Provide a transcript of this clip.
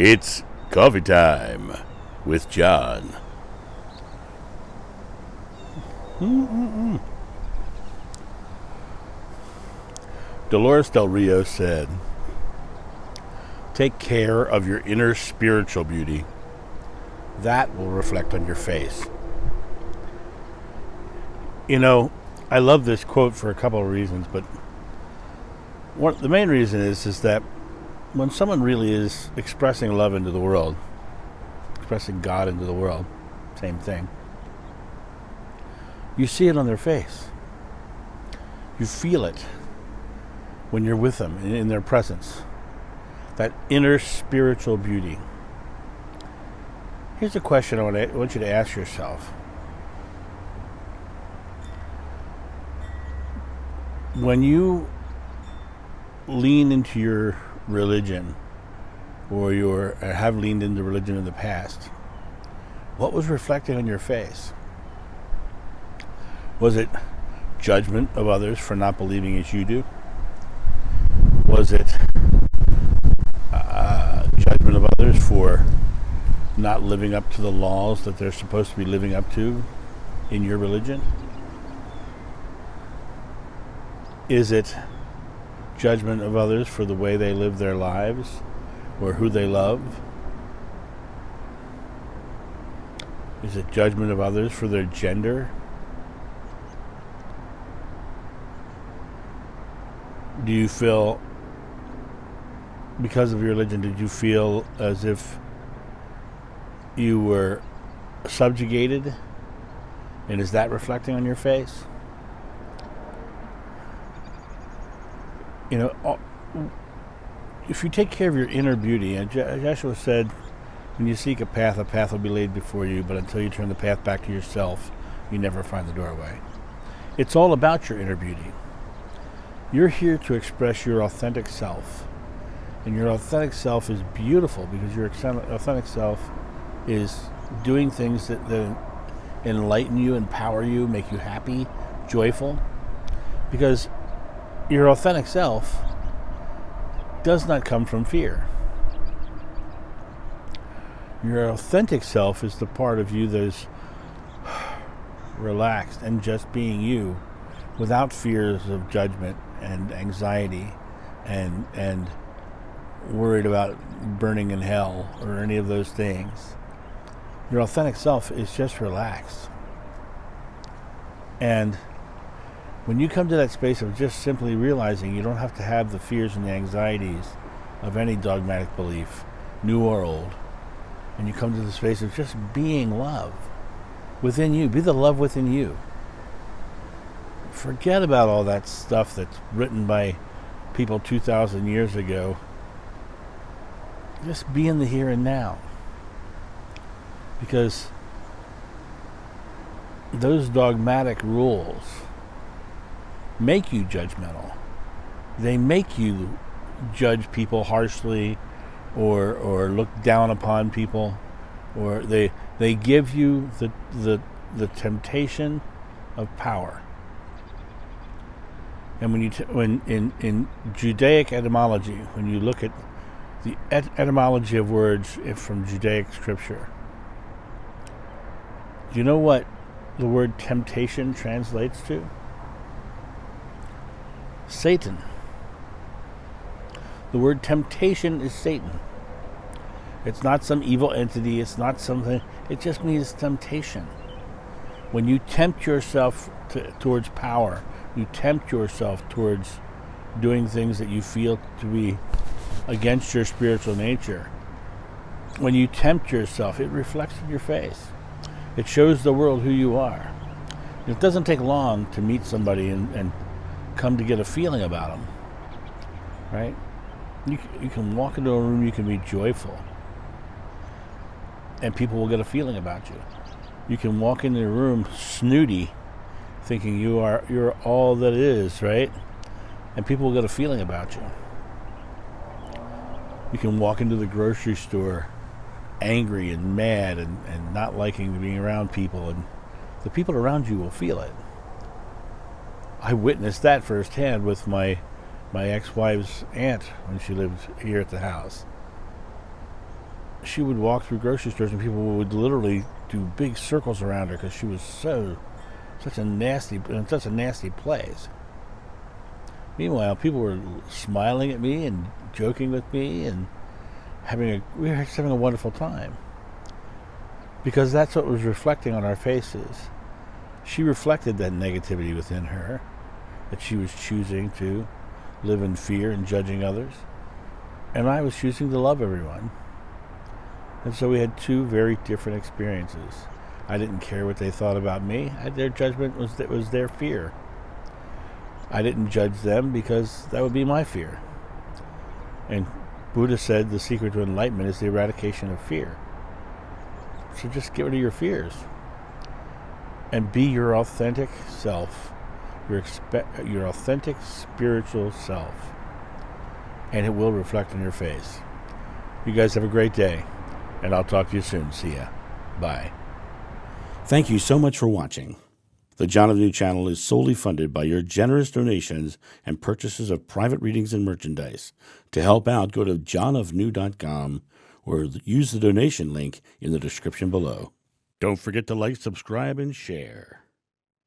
It's coffee time with John. Dolores Del Rio said, "Take care of your inner spiritual beauty. That will reflect on your face." You know, I love this quote for a couple of reasons, but the main reason is that when someone really is expressing love into the world, expressing God into the world, same thing, you see it on their face. You feel it when you're with them, in their presence. That inner spiritual beauty. Here's a question I want you to ask yourself. When you lean into your religion, or have leaned into religion in the past, what was reflected on your face? Was it judgment of others for not believing as you do? Was it judgment of others for not living up to the laws that they're supposed to be living up to in your religion? Is it judgment of others for the way they live their lives or who they love? Is it judgment of others for their gender? Do you feel, because of your religion, did you feel as if you were subjugated? And is that reflecting on your face? You know, if you take care of your inner beauty, and Joshua said, when you seek a path will be laid before you, but until you turn the path back to yourself, you never find the doorway. It's all about your inner beauty. You're here to express your authentic self. And your authentic self is beautiful because your authentic self is doing things that enlighten you, empower you, make you happy, joyful. Because your authentic self does not come from fear. Your authentic self is the part of you that is relaxed and just being you, without fears of judgment and anxiety and worried about burning in hell or any of those things. Your authentic self is just relaxed. And when you come to that space of just simply realizing you don't have to have the fears and the anxieties of any dogmatic belief, new or old, and you come to the space of just being love within you, be the love within you. Forget about all that stuff that's written by people 2,000 years ago. Just be in the here and now. Because those dogmatic rules make you judgmental. They make you judge people harshly or look down upon people, or they give you the temptation of power. And when in Judaic etymology, when you look at the etymology of words from Judaic scripture, do you know what the word temptation translates to? Satan. The word temptation is Satan. It's not some evil entity. It's not something. It just means temptation. When you tempt yourself towards power, you tempt yourself towards doing things that you feel to be against your spiritual nature. When you tempt yourself, it reflects in your face. It shows the world who you are. It doesn't take long to meet somebody and come to get a feeling about them, right? You can walk into a room, you can be joyful, and people will get a feeling about you. You can walk into a room snooty, thinking you're all that is, right? And people will get a feeling about you. You can walk into the grocery store angry and mad and not liking being around people, and the people around you will feel it. I witnessed that firsthand with my ex-wife's aunt when she lived here at the house. she would walk through grocery stores and people would literally do big circles around her because she was such a nasty place. Meanwhile, people were smiling at me and joking with me and we were just having a wonderful time, because that's what was reflecting on our faces. She reflected that negativity within her, that she was choosing to live in fear and judging others, and I was choosing to love everyone. And so we had two very different experiences. I didn't care what they thought about me. Their judgment was their fear. I didn't judge them because that would be my fear. And Buddha said the secret to enlightenment is the eradication of fear. So just get rid of your fears and be your authentic self, your authentic spiritual self, and it will reflect on your face. You guys have a great day, and I'll talk to you soon. See ya. Bye. Thank you so much for watching. The John of New channel is solely funded by your generous donations and purchases of private readings and merchandise. To help out, go to johnofnew.com or use the donation link in the description below. Don't forget to like, subscribe, and share.